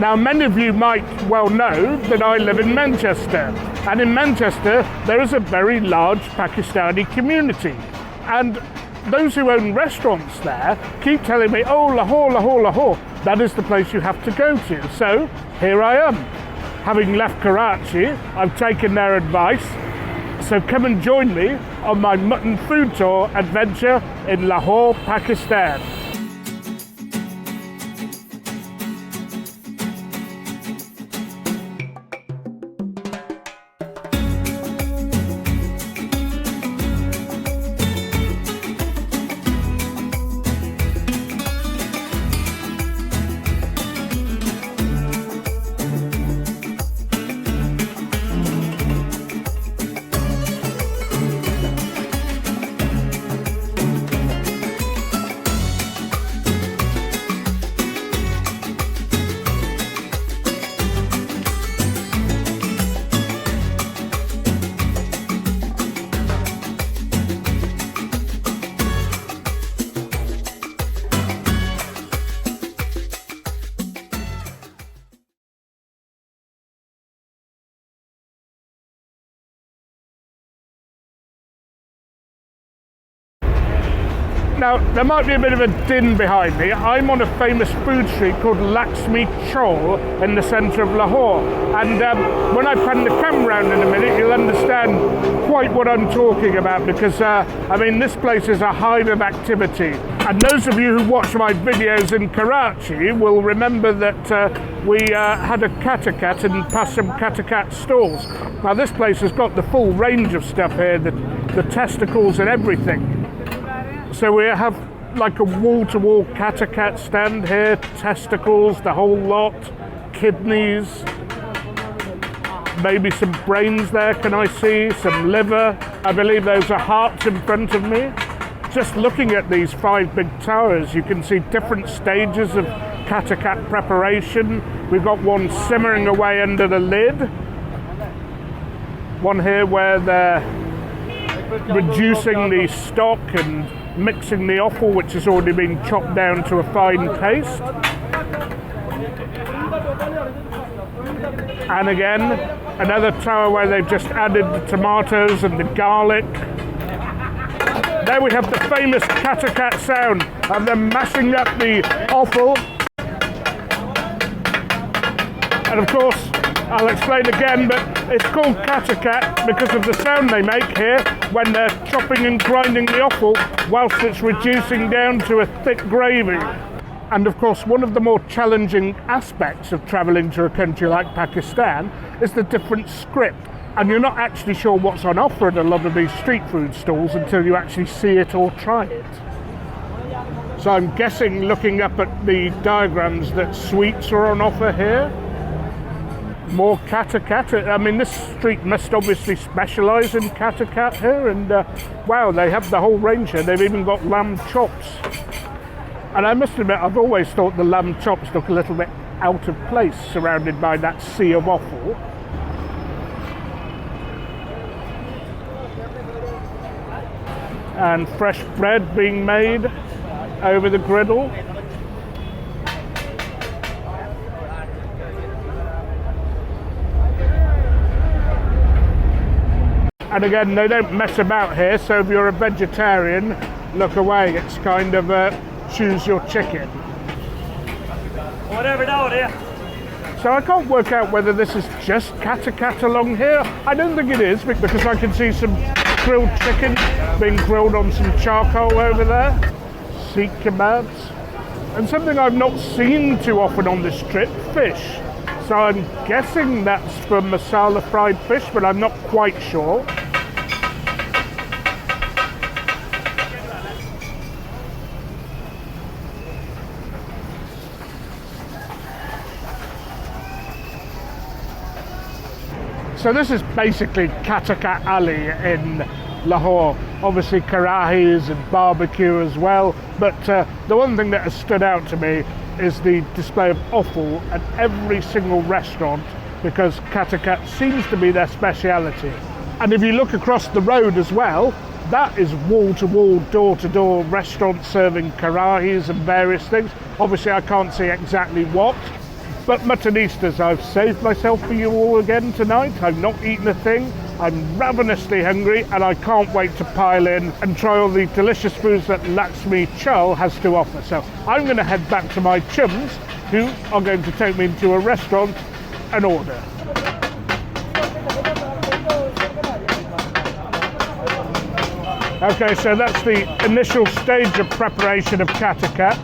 Now, many of you might well know that I live in Manchester, and in Manchester there is a very large Pakistani community, and those who own restaurants there keep telling me, oh, Lahore, Lahore, Lahore, that is the place you have to go to. So here I am. Having left Karachi, I've taken their advice, so come and join me on my mutton food tour adventure in Lahore, Pakistan. Now, there might be a bit of a din behind me. I'm on a famous food street called Lakshmi Chowk in the centre of Lahore. And when I pan the camera around in a minute, you'll understand quite what I'm talking about, because, I mean, this place is a hive of activity. And those of you who watch my videos in Karachi will remember that we had a Katta Cat and passed some Katta Cat stalls. Now, this place has got the full range of stuff here, the testicles and everything. So we have like a wall-to-wall Katta Cat stand here, testicles, the whole lot, kidneys, maybe some brains there, can I see, some liver. I believe those are hearts in front of me. Just looking at these 5 big towers, you can see different stages of Katta Cat preparation. We've got one simmering away under the lid. One here where they're reducing the stock and mixing the offal, which has already been chopped down to a fine paste. And again, another tower where they've just added the tomatoes and the garlic. There we have the famous Katta Cat sound of them mashing up the offal. And of course, I'll explain again, but it's called Katta Cat because of the sound they make here when they're chopping and grinding the offal whilst it's reducing down to a thick gravy. And of course, one of the more challenging aspects of travelling to a country like Pakistan is the different script. And you're not actually sure what's on offer at a lot of these street food stalls until you actually see it or try it. So I'm guessing, looking up at the diagrams, that sweets are on offer here. More Katta Cat. I mean, this street must obviously specialise in Katta Cat here, and wow, they have the whole range here. They've even got lamb chops. And I must admit, I've always thought the lamb chops look a little bit out of place, surrounded by that sea of offal. And fresh bread being made over the griddle. And again, they don't mess about here, so if you're a vegetarian, look away. It's kind of choose your chicken. Whatever down here. So I can't work out whether this is just Katta Cat along here. I don't think it is, because I can see some grilled chicken being grilled on some charcoal over there. Seek kebabs. And something I've not seen too often on this trip, fish. So I'm guessing that's for masala fried fish, but I'm not quite sure. So this is basically Katta Cat Alley in Lahore. Obviously karahis and barbecue as well, but the one thing that has stood out to me is the display of offal at every single restaurant, because Katta Cat seems to be their speciality. And if you look across the road as well, that is wall-to-wall, door-to-door restaurants serving karahis and various things. Obviously I can't see exactly what, But Muttonistas, I've saved myself for you all again tonight. I've not eaten a thing. I'm ravenously hungry and I can't wait to pile in and try all the delicious foods that Lakshmi Chowk has to offer. So I'm going to head back to my chums who are going to take me into a restaurant and order. Okay, so that's the initial stage of preparation of Katta Cat.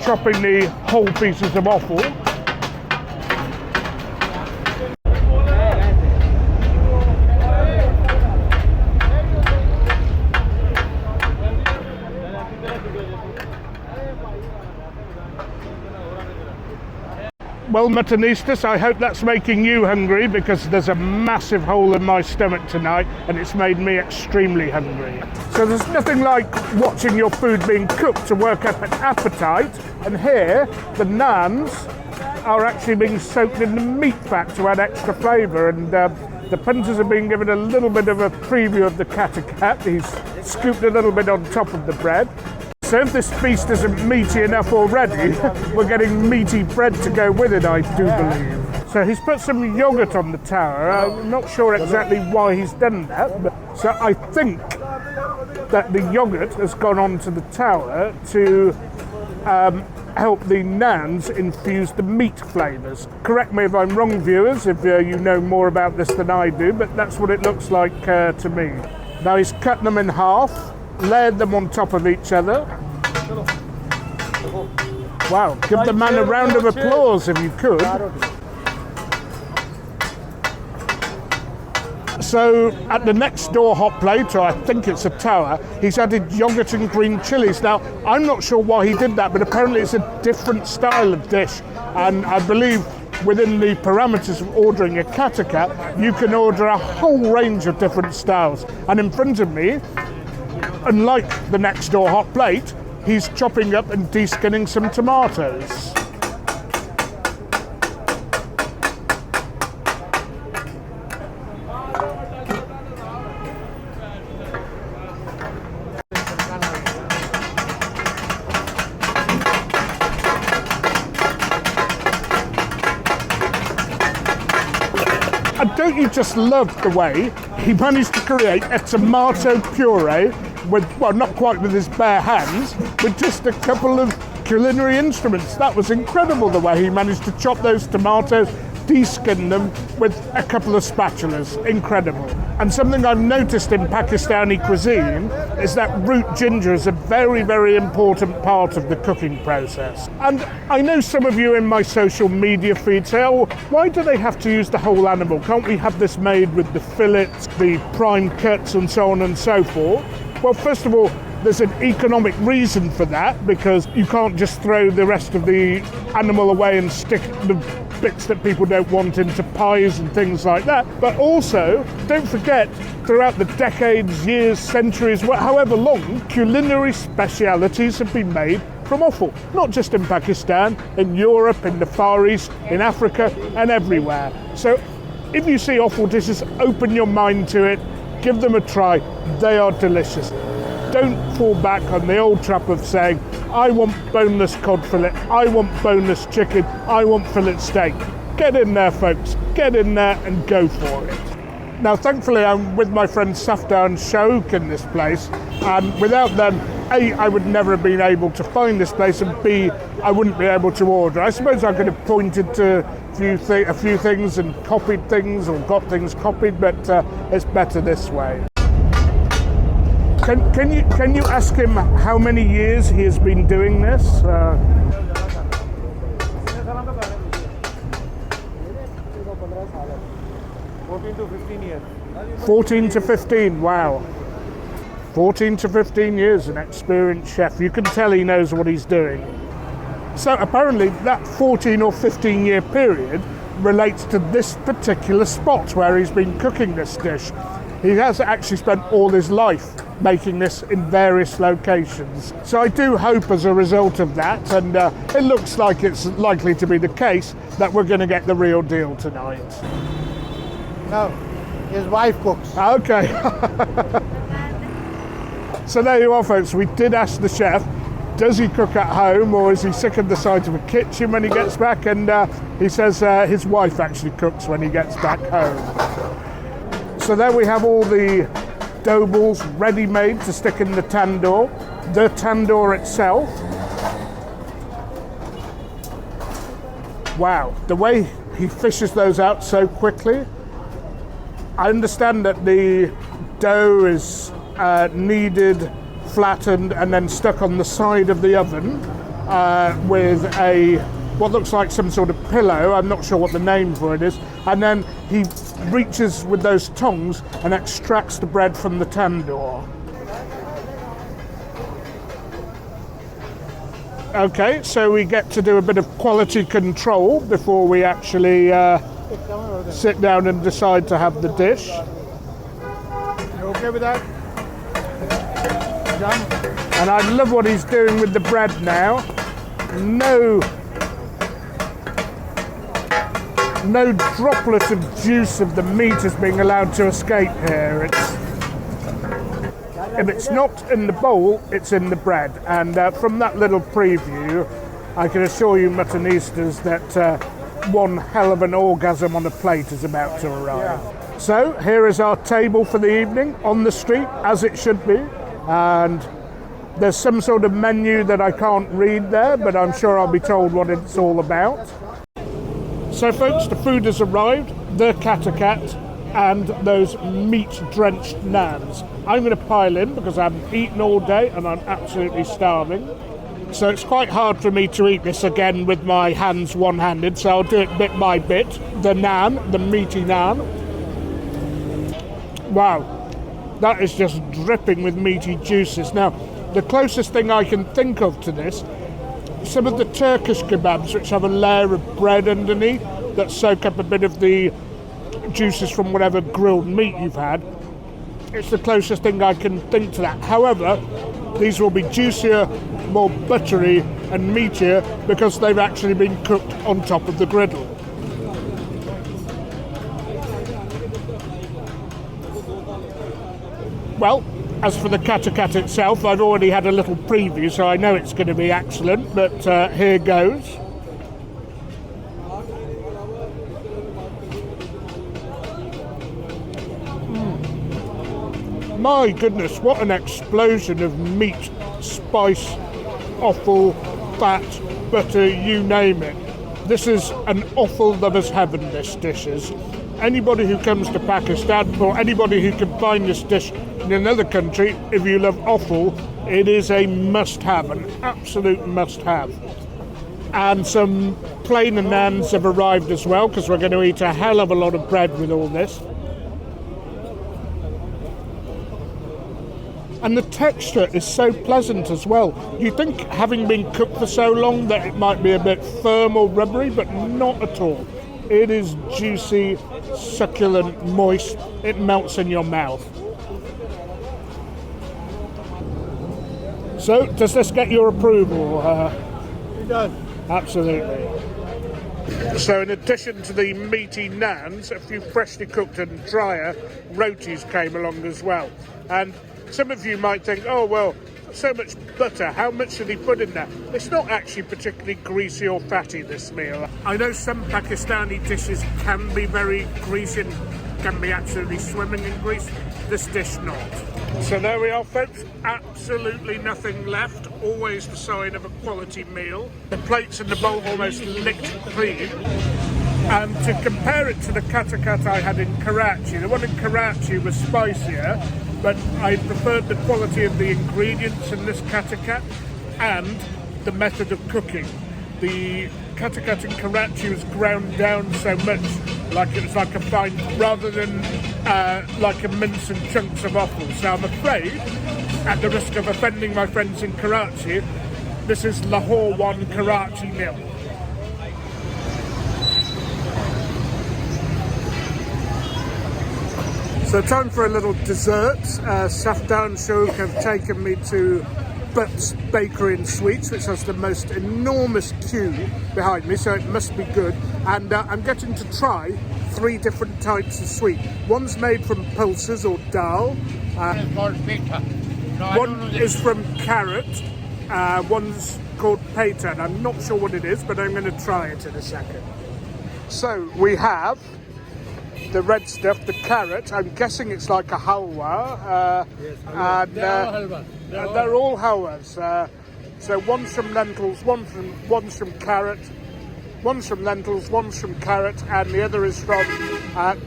Chopping the whole pieces of offal. Well, Muttonistas, I hope that's making you hungry because there's a massive hole in my stomach tonight and it's made me extremely hungry. So there's nothing like watching your food being cooked to work up an appetite, and here the naans are actually being soaked in the meat fat to add extra flavour, and the punters are being given a little bit of a preview of the Katta Cat. He's scooped a little bit on top of the bread. So if this feast isn't meaty enough already, we're getting meaty bread to go with it, I do believe. So he's put some yoghurt on the tower. I'm not sure exactly why he's done that, but so I think that the yoghurt has gone onto the tower to help the naans infuse the meat flavours. Correct me if I'm wrong, viewers, if you know more about this than I do, but that's what it looks like to me. Now he's cut them in half, layered them on top of each other. Wow, give the man a round of applause if you could. So at the next door hot plate, or I think it's a tower, he's added yoghurt and green chilies. Now, I'm not sure why he did that, but apparently it's a different style of dish. And I believe within the parameters of ordering a Katta Cat, you can order a whole range of different styles. And in front of me, unlike the next door hot plate, he's chopping up and deskinning some tomatoes. And don't you just love the way he managed to create a tomato puree with, well, not quite with his bare hands, but just a couple of culinary instruments. That was incredible, the way he managed to chop those tomatoes, deskin them with a couple of spatulas. Incredible. And something I've noticed in Pakistani cuisine is that root ginger is a very, very important part of the cooking process. And I know some of you in my social media feed say, oh, why do they have to use the whole animal? Can't we have this made with the fillets, the prime cuts and so on and so forth? Well, first of all, there's an economic reason for that, because you can't just throw the rest of the animal away and stick the bits that people don't want into pies and things like that. But also, don't forget, throughout the decades, years, centuries, however long, culinary specialities have been made from offal. Not just in Pakistan, in Europe, in the Far East, in Africa, and everywhere. So if you see offal dishes, open your mind to it, give them a try. They are delicious. Don't fall back on the old trap of saying, I want boneless cod fillet, I want boneless chicken, I want fillet steak. Get in there, folks. Get in there and go for it. Now, thankfully, I'm with my friend Safdar and Shauq in this place, and without them, A, I would never have been able to find this place, and B, I wouldn't be able to order. I suppose I could have pointed to a few things and copied things, or got things copied, but it's better this way. Can you ask him how many years he has been doing this? 14 to 15 years. 14 to 15, wow. 14 to 15 years, an experienced chef. You can tell he knows what he's doing. So apparently that 14 or 15 year period relates to this particular spot where he's been cooking this dish. He has actually spent all his life making this in various locations. So I do hope as a result of that, and it looks like it's likely to be the case, that we're going to get the real deal tonight. No, his wife cooks. Okay. So there you are, folks. We did ask the chef does he cook at home or is he sick of the sight of a kitchen when he gets back? And he says his wife actually cooks when he gets back home. So there we have all the dough balls ready-made to stick in the tandoor. The tandoor itself. Wow, the way he fishes those out so quickly. I understand that the dough is kneaded, flattened, and then stuck on the side of the oven with what looks like some sort of pillow. I'm not sure what the name for it is. And then he reaches with those tongs and extracts the bread from the tandoor. Okay, so we get to do a bit of quality control before we actually sit down and decide to have the dish. You okay with that? Done? And I love what he's doing with the bread now. No droplet of juice of the meat is being allowed to escape here. If it's not in the bowl, it's in the bread. And from that little preview, I can assure you Muttonistas that one hell of an orgasm on a plate is about to arrive. Yeah. So here is our table for the evening on the street, as it should be. And there's some sort of menu that I can't read there, but I'm sure I'll be told what it's all about. So folks, the food has arrived, the Katta Cat and those meat-drenched naans. I'm going to pile in because I haven't eaten all day and I'm absolutely starving. So it's quite hard for me to eat this again with my hands one-handed, so I'll do it bit by bit. The naan, the meaty naan. Wow, that is just dripping with meaty juices. Now, the closest thing I can think of to this, some of the Turkish kebabs which have a layer of bread underneath that soak up a bit of the juices from whatever grilled meat you've had. It's the closest thing I can think to that. However, these will be juicier, more buttery and meatier because they've actually been cooked on top of the griddle. Well, as for the Katta Cat itself, I've already had a little preview, so I know it's going to be excellent, but here goes. My goodness, what an explosion of meat, spice, offal, fat, butter, you name it. This is an offal lover's heaven, this dish is. Anybody who comes to Pakistan, or anybody who can find this dish in another country, if you love offal, it is a must-have, an absolute must-have. And some plain naans have arrived as well, because we're going to eat a hell of a lot of bread with all this. And the texture is so pleasant as well. You think, having been cooked for so long, that it might be a bit firm or rubbery, but not at all. It is juicy, succulent, moist. It melts in your mouth. So, does this get your approval? It does. Absolutely. So in addition to the meaty naans, a few freshly cooked and drier rotis came along as well. And some of you might think, oh well, so much butter, how much did he put in there? It's not actually particularly greasy or fatty, this meal. I know some Pakistani dishes can be very greasy and can be absolutely swimming in grease. This dish not. So there we are, folks. Absolutely nothing left. Always the sign of a quality meal. The plates in the bowl almost licked clean. And to compare it to the Katta Cat I had in Karachi, the one in Karachi was spicier, but I preferred the quality of the ingredients in this Katta Cat and the method of cooking. The Katta Cat in Karachi was ground down so much, like it was like a fine, rather than like a mince and chunks of offal. So I'm afraid, at the risk of offending my friends in Karachi, this is Lahore 1, Karachi 0. So time for a little dessert. Safdar and Shauq have taken me to Butt's Bakery and Sweets, which has the most enormous queue behind me, so it must be good. And I'm getting to try 3 different types of sweet. One's made from pulses or dal. One is from carrot, One's called peta, and I'm not sure what it is, but I'm going to try it in a second. So we have the red stuff, the carrot. I'm guessing it's like a halwa. Yes, halwa. And They're all halwas. they're all halwas. So one's from lentils, one's from carrot, one's from lentils, one's from carrot, and the other is from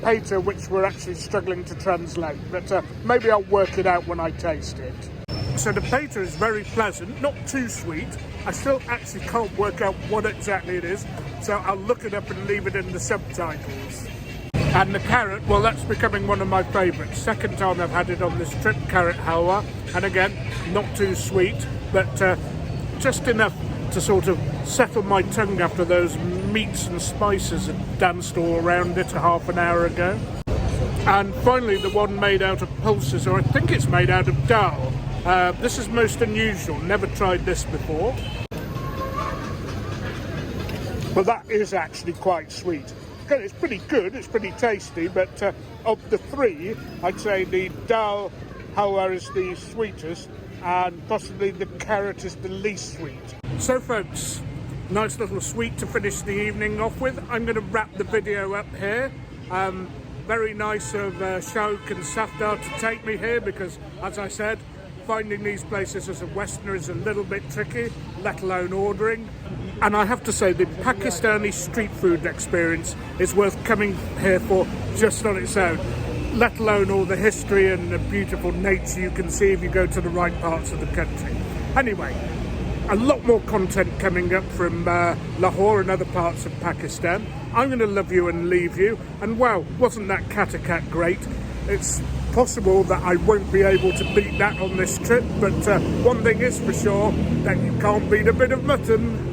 peta, which we're actually struggling to translate. But maybe I'll work it out when I taste it. So the peta is very pleasant, not too sweet. I still actually can't work out what exactly it is, so I'll look it up and leave it in the subtitles. And the carrot, well, that's becoming one of my favourites. Second time I've had it on this trip, carrot halwa. And again, not too sweet, but just enough to sort of settle my tongue after those meats and spices had danced all around it a half an hour ago. And finally, the one made out of pulses, or I think it's made out of dal. This is most unusual, never tried this before. Well, that is actually quite sweet. It's pretty good, it's pretty tasty, but of the three, I'd say the dal halwa is the sweetest, and possibly the carrot is the least sweet. So folks, nice little sweet to finish the evening off with. I'm going to wrap the video up here. Very nice of Shauq and Safdar to take me here, because, as I said, finding these places as a Westerner is a little bit tricky, let alone ordering. And I have to say, the Pakistani street food experience is worth coming here for just on its own, let alone all the history and the beautiful nature you can see if you go to the right parts of the country. Anyway, a lot more content coming up from Lahore and other parts of Pakistan. I'm going to love you and leave you. And wow, wasn't that Katta Cat great? It's possible that I won't be able to beat that on this trip, but one thing is for sure, that you can't beat a bit of mutton.